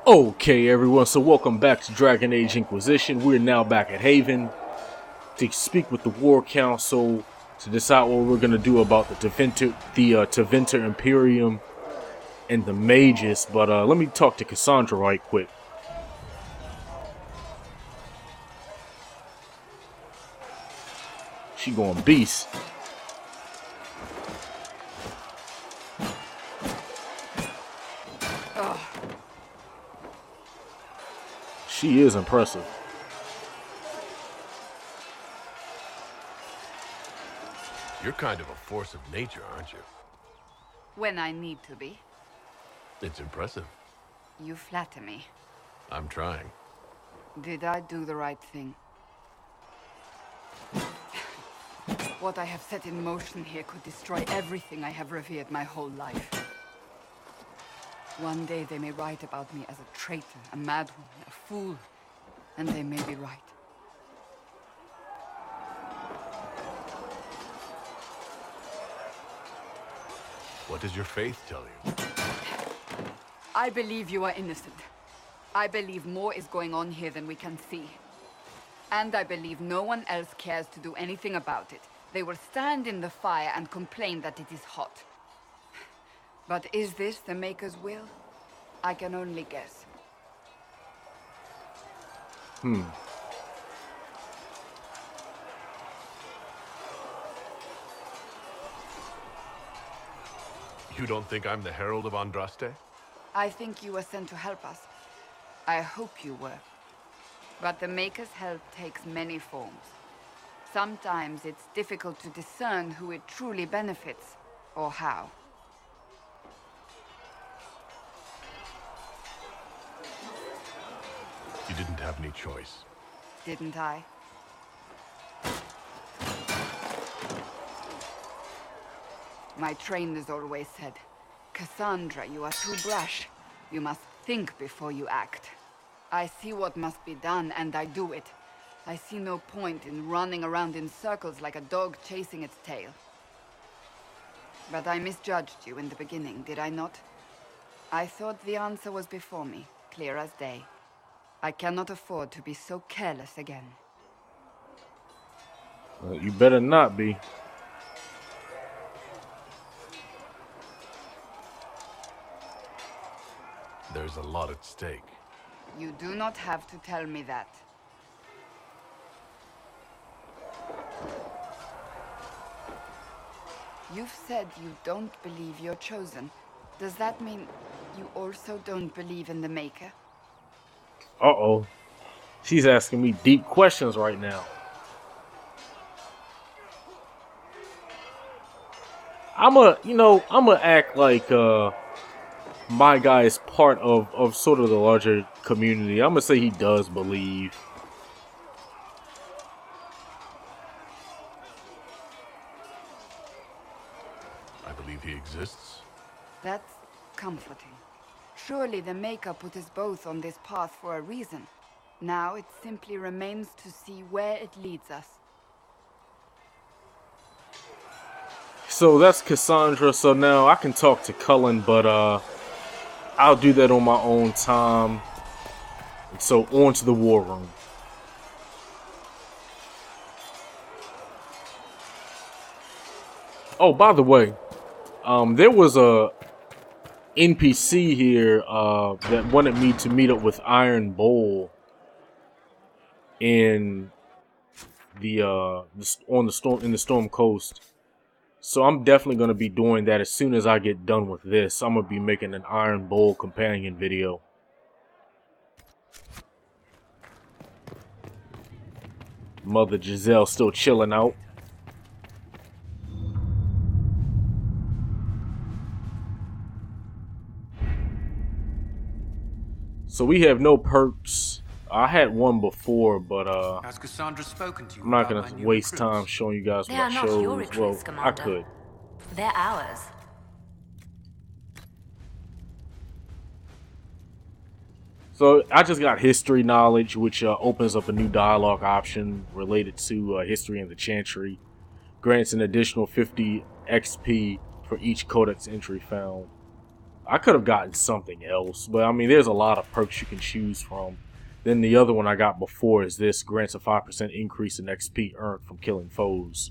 Okay, everyone, so welcome back to Dragon Age Inquisition. We're now back at Haven to speak with the War Council to decide what we're going to do about the Tevinter Imperium and the Mages. But let me talk to Cassandra right quick. She going beast. She is impressive. You're kind of a force of nature, aren't you? When I need to be. It's impressive. You flatter me. I'm trying. Did I do the right thing? What I have set in motion here could destroy everything I have revered my whole life. One day they may write about me as a traitor, a madwoman, a fool, and they may be right. What does your faith tell you? I believe you are innocent. I believe more is going on here than we can see. And I believe no one else cares to do anything about it. They will stand in the fire and complain that it is hot. But is this the Maker's will? I can only guess. You don't think I'm the Herald of Andraste? I think you were sent to help us. I hope you were. But the Maker's help takes many forms. Sometimes it's difficult to discern who it truly benefits, or how. You didn't have any choice. Didn't I? My trainers always said, Cassandra, you are too brash. You must think before you act. I see what must be done, and I do it. I see no point in running around in circles like a dog chasing its tail. But I misjudged you in the beginning, did I not? I thought the answer was before me, clear as day. I cannot afford to be so careless again. You better not be. There's a lot at stake. You do not have to tell me that. You've said you don't believe you're chosen. Does that mean you also don't believe in the Maker? Uh-oh. She's asking me deep questions right now. I'ma act like my guy is part of sort of the larger community. I'ma say he does believe. I believe he exists. That's comforting. Surely the Maker put us both on this path for a reason. Now it simply remains to see where it leads us. So that's Cassandra. So now I can talk to Cullen, but I'll do that on my own time. So on to the war room. Oh, by the way, there was a NPC here that wanted me to meet up with Iron Bull in the Storm Coast. So I'm definitely gonna be doing that as soon as I get done with this. I'm gonna be making an Iron Bull companion video. Mother Giselle still chilling out. So we have no perks. I had one before, but Has Cassandra spoken to you I'm not about gonna my new waste recruits? time showing you guys They what are I not chose. your Well, recruits, I Commander. could. They're ours. So I just got history knowledge, which opens up a new dialogue option related to history and the Chantry. Grants an additional 50 XP for each codex entry found. I could have gotten something else, but I mean, there's a lot of perks you can choose from. Then the other one I got before is this, grants a 5% increase in XP earned from killing foes.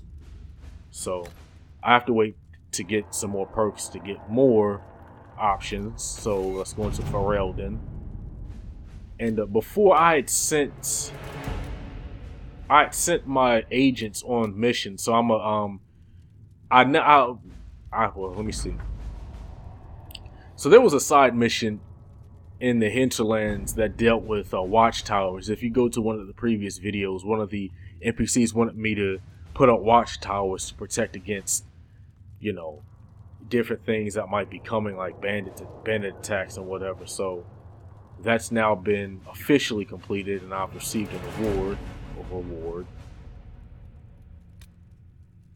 So I have to wait to get some more perks to get more options. So let's go into Ferelden. And before I had sent my agents on missions. So I'm well, let me see. So there was a side mission in the hinterlands that dealt with watchtowers. If you go to one of the previous videos, one of the NPCs wanted me to put up watchtowers to protect against, you know, different things that might be coming, like bandit attacks and whatever. So that's now been officially completed, and I've received a reward.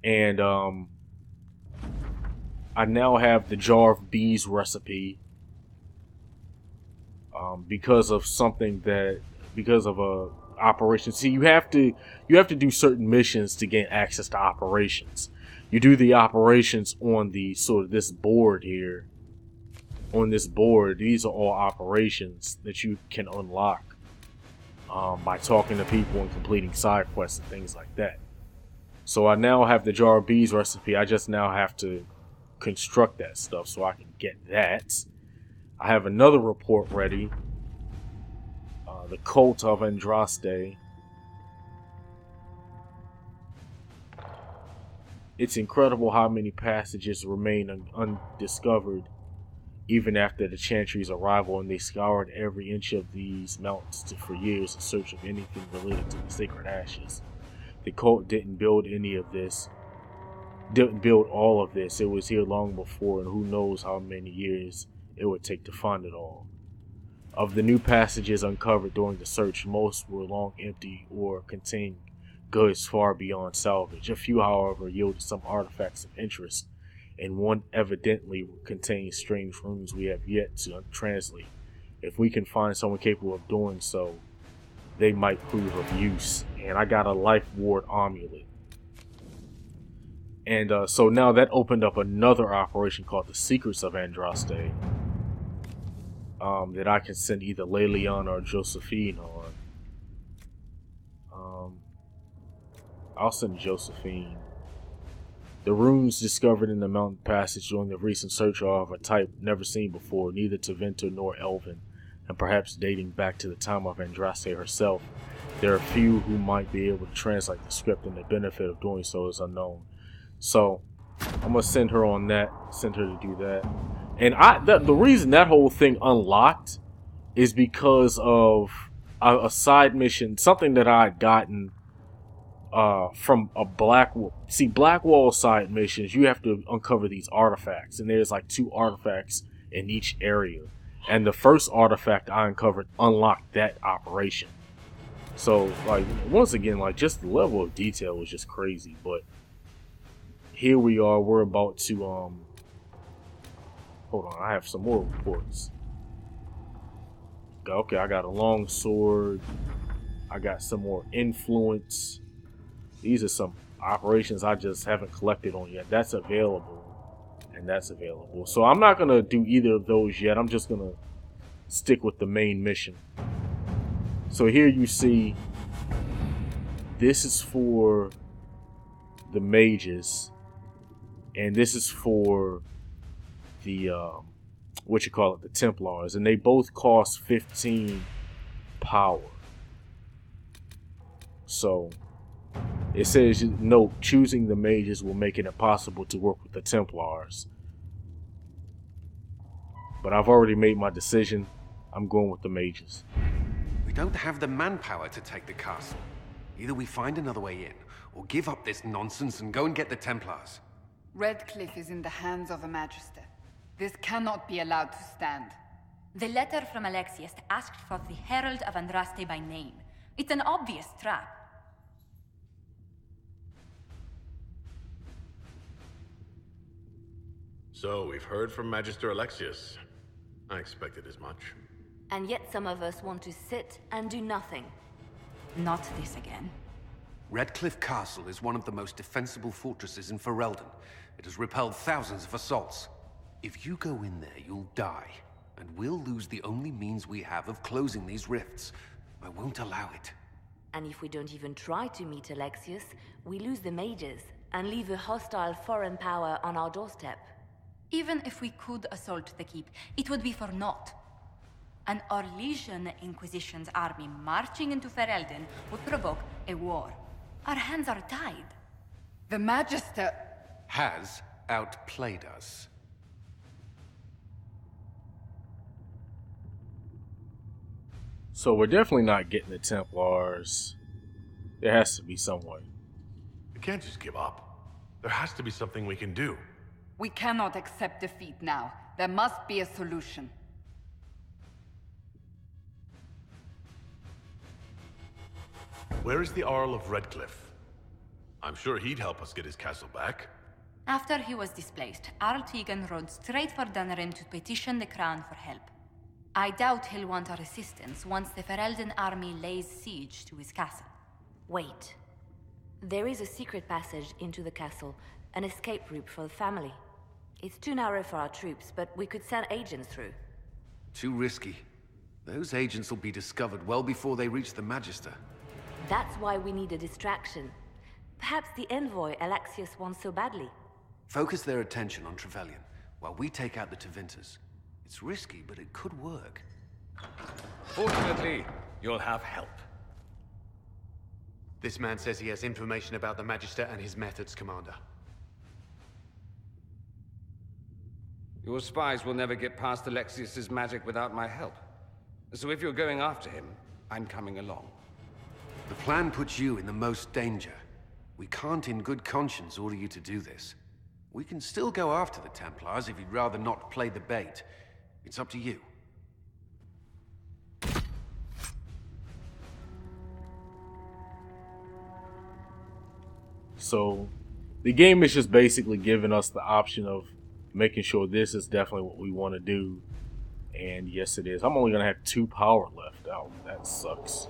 And I now have the jar of bees recipe. Because of a operation. See, you have to do certain missions to gain access to operations. You do the operations on the sort of this board here. On this board, these are all operations that you can unlock by talking to people and completing side quests and things like that. So I now have the jar of bees recipe. I just now have to construct that stuff so I can get that. I have another report ready. The Cult of Andraste. It's incredible how many passages remain undiscovered even after the Chantry's arrival, and they scoured every inch of these mountains for years in search of anything related to the sacred ashes. The cult didn't build all of this. It was here long before, and who knows how many years it would take to find it all. Of the new passages uncovered during the search, most were long empty or contained goods far beyond salvage. A few, however, yielded some artifacts of interest, and one evidently contains strange runes we have yet to translate. If we can find someone capable of doing so, they might prove of use. And I got a life ward amulet. And so now that opened up another operation called the Secrets of Andraste. That I can send either Lelion or Josephine on. I'll send Josephine. The runes discovered in the mountain passage during the recent search are of a type never seen before, neither Tevinter nor Elven, and perhaps dating back to the time of Andraste herself. There are few who might be able to translate the script, and the benefit of doing so is unknown. So I'm gonna send her on that. Send her to do that. And the reason that whole thing unlocked is because of a side mission, something that I had gotten from a Blackwall side missions. You have to uncover these artifacts, and there's like 2 artifacts in each area. And the first artifact I uncovered unlocked that operation. So, like, once again, like, just the level of detail was just crazy. But here we are. We're about to hold on, I have some more reports. Okay, I got a long sword. I got some more influence. These are some operations I just haven't collected on yet. That's available. And that's available. So I'm not going to do either of those yet. I'm just going to stick with the main mission. So here you see, this is for the mages. And this is for the the Templars, and they both cost 15 power. So it says, note, choosing the mages will make it impossible to work with the Templars. But I've already made my decision. I'm going with the mages. We don't have the manpower to take the castle. Either we find another way in, or give up this nonsense and go and get the Templars. Redcliffe is in the hands of a Magister. This cannot be allowed to stand. The letter from Alexius asked for the Herald of Andraste by name. It's an obvious trap. So, we've heard from Magister Alexius. I expected as much. And yet some of us want to sit and do nothing. Not this again. Redcliffe Castle is one of the most defensible fortresses in Ferelden. It has repelled thousands of assaults. If you go in there, you'll die. And we'll lose the only means we have of closing these rifts. I won't allow it. And if we don't even try to meet Alexius, we lose the mages and leave a hostile foreign power on our doorstep. Even if we could assault the keep, it would be for naught. An Orlesian Inquisition's army marching into Ferelden would provoke a war. Our hands are tied. The Magister... Has outplayed us. So we're definitely not getting the Templars. There has to be some way. We can't just give up. There has to be something we can do. We cannot accept defeat now. There must be a solution. Where is the Earl of Redcliffe? I'm sure he'd help us get his castle back. After he was displaced, Arl Tegan rode straight for Dunnerin to petition the crown for help. I doubt he'll want our assistance once the Ferelden army lays siege to his castle. Wait. There is a secret passage into the castle, an escape route for the family. It's too narrow for our troops, but we could send agents through. Too risky. Those agents will be discovered well before they reach the Magister. That's why we need a distraction. Perhaps the envoy Alexius wants so badly. Focus their attention on Trevelyan, while we take out the Tevinters. It's risky, but it could work. Fortunately, you'll have help. This man says he has information about the Magister and his methods, Commander. Your spies will never get past Alexius's magic without my help. So if you're going after him, I'm coming along. The plan puts you in the most danger. We can't in good conscience order you to do this. We can still go after the Templars if you'd rather not play the bait. It's up to you. So the game is just basically giving us the option of making sure this is definitely what we want to do. And yes, it is. I'm only going to have 2 power left. Oh, that sucks.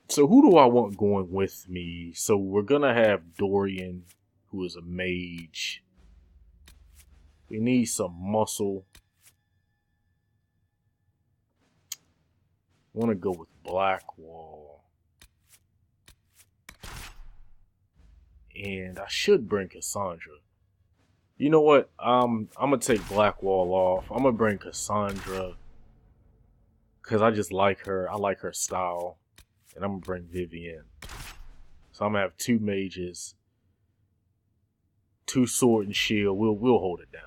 So who do I want going with me? So we're going to have Dorian, who is a mage. We need some muscle. I want to go with Blackwall. And I should bring Cassandra. You know what? I'm going to take Blackwall off. I'm going to bring Cassandra. Because I just like her. I like her style. And I'm going to bring Vivienne. So I'm going to have 2 mages. 2 sword and shield. We'll hold it down.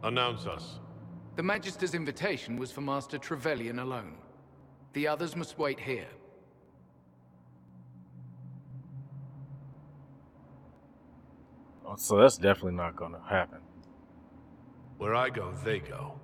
Announce us. The Magister's invitation was for Master Trevelyan alone. The others must wait here. Oh, so that's definitely not going to happen. Where I go, they go.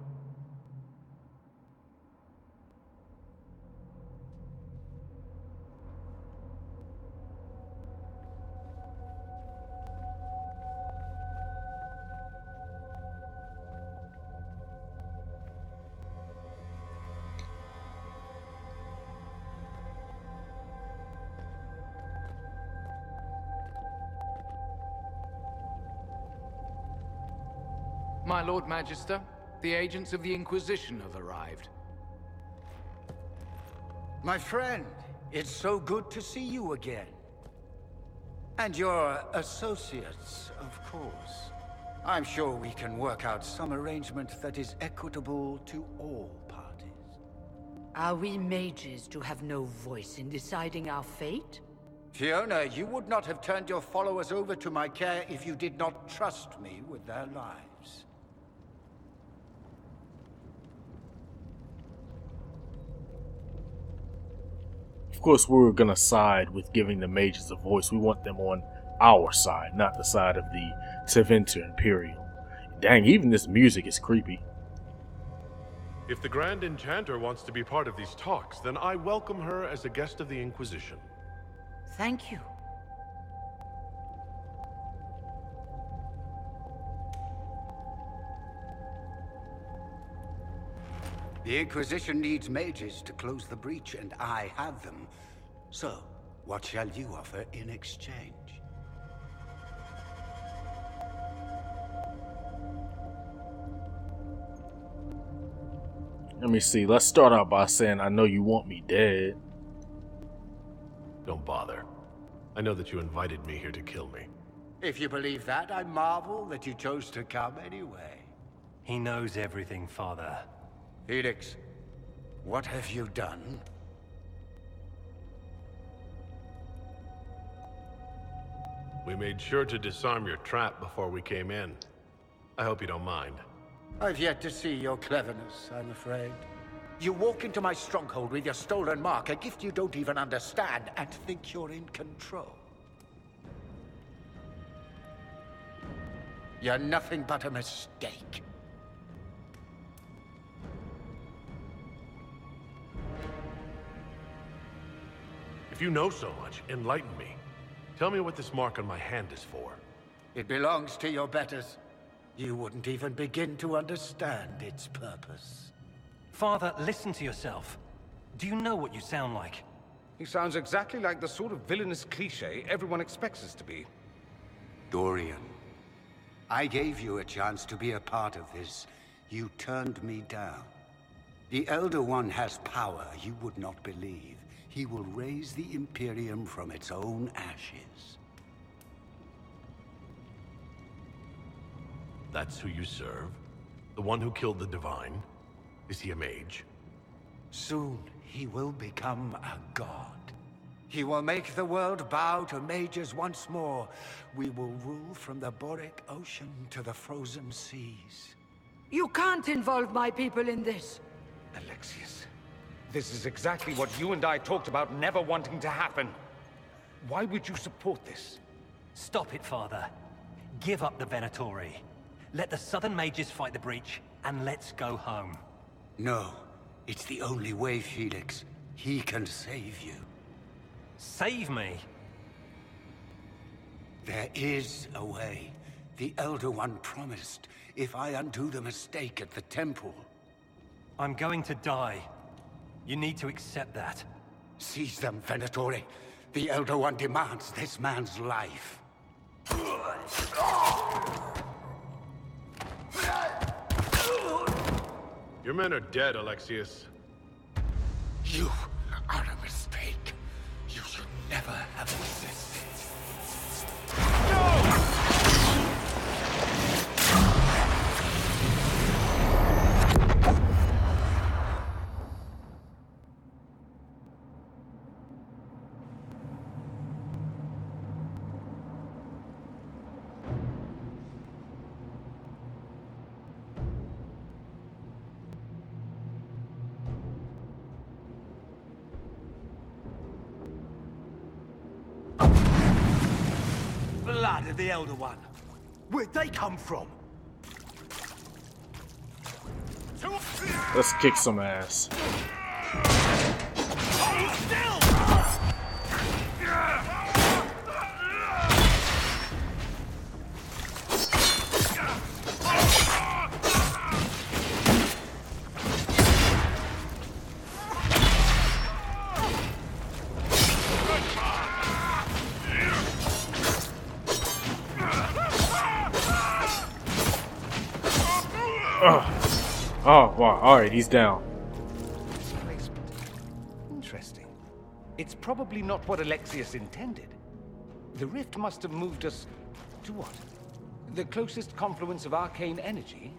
My Lord Magister, the agents of the Inquisition have arrived. My friend, it's so good to see you again. And your associates, of course. I'm sure we can work out some arrangement that is equitable to all parties. Are we mages to have no voice in deciding our fate? Fiona, you would not have turned your followers over to my care if you did not trust me with their lives. Of course, we're going to side with giving the mages a voice. We want them on our side, not the side of the Tevinter Imperium. Dang, even this music is creepy. If the Grand Enchanter wants to be part of these talks, then I welcome her as a guest of the Inquisition. Thank you. The Inquisition needs mages to close the breach, and I have them. So, what shall you offer in exchange? Let me see. Let's start out by saying I know you want me dead. Don't bother. I know that you invited me here to kill me. If you believe that, I marvel that you chose to come anyway. He knows everything, Father. Felix, what have you done? We made sure to disarm your trap before we came in. I hope you don't mind. I've yet to see your cleverness, I'm afraid. You walk into my stronghold with your stolen mark, a gift you don't even understand, and think you're in control. You're nothing but a mistake. If you know so much, enlighten me. Tell me what this mark on my hand is for. It belongs to your betters. You wouldn't even begin to understand its purpose. Father, listen to yourself. Do you know what you sound like? He sounds exactly like the sort of villainous cliché everyone expects us to be. Dorian, I gave you a chance to be a part of this. You turned me down. The Elder One has power you would not believe. He will raise the Imperium from its own ashes. That's who you serve? The one who killed the Divine? Is he a mage? Soon, he will become a god. He will make the world bow to mages once more. We will rule from the Boric Ocean to the frozen seas. You can't involve my people in this. Alexius, this is exactly what you and I talked about never wanting to happen. Why would you support this? Stop it, Father. Give up the Venatori. Let the Southern Mages fight the breach, and let's go home. No. It's the only way, Felix. He can save you. Save me? There is a way. The Elder One promised, if I undo the mistake at the temple. I'm going to die. You need to accept that. Seize them, Venatori. The Elder One demands this man's life. Your men are dead, Alexius. You are a mistake. You should never have existed. Blood of the Elder One. Where'd they come from? Let's kick some ass. Hold still! Oh, wow. Alright, he's down. Displacement. Interesting. It's probably not what Alexius intended. The rift must have moved us to what? The closest confluence of arcane energy?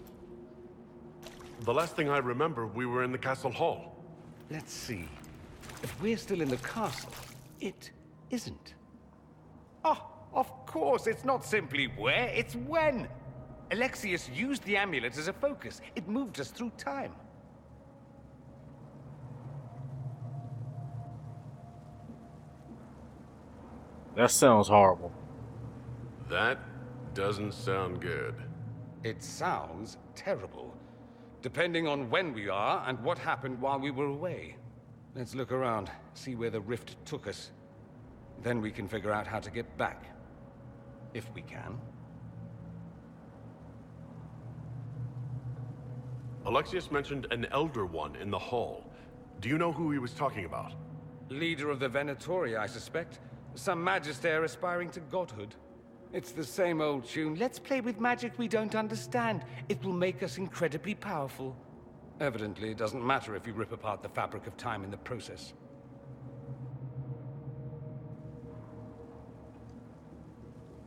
The last thing I remember, we were in the castle hall. Let's see. If we're still in the castle, it isn't. Oh, of course, it's not simply where, it's when. Alexius used the amulet as a focus. It moved us through time. That sounds horrible. That doesn't sound good. It sounds terrible. Depending on when we are and what happened while we were away. Let's look around, see where the rift took us. Then we can figure out how to get back. If we can. Alexius mentioned an Elder One in the hall. Do you know who he was talking about? Leader of the Venatori, I suspect. Some Magister aspiring to godhood. It's the same old tune. Let's play with magic we don't understand. It will make us incredibly powerful. Evidently, it doesn't matter if you rip apart the fabric of time in the process.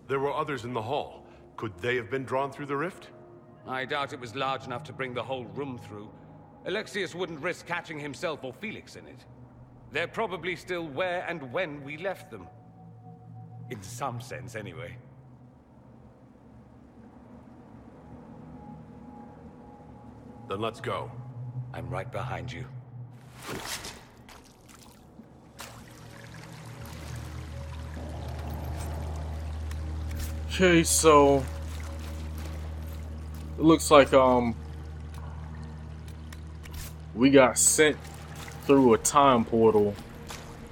There were others in the hall. Could they have been drawn through the rift? I doubt it was large enough to bring the whole room through. Alexius wouldn't risk catching himself or Felix in it. They're probably still where and when we left them. In some sense, anyway. Then let's go. I'm right behind you. Okay, so it looks like we got sent through a time portal,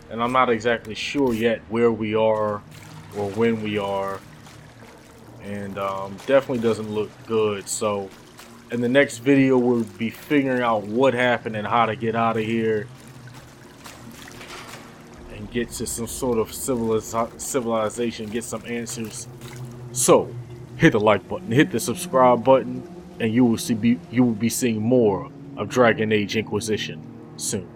and I'm not exactly sure yet where we are or when we are, and definitely doesn't look good. So in the next video we'll be figuring out what happened and how to get out of here and get to some sort of civilization, get some answers. So hit the like button, hit the subscribe button, and you will be seeing more of Dragon Age Inquisition soon.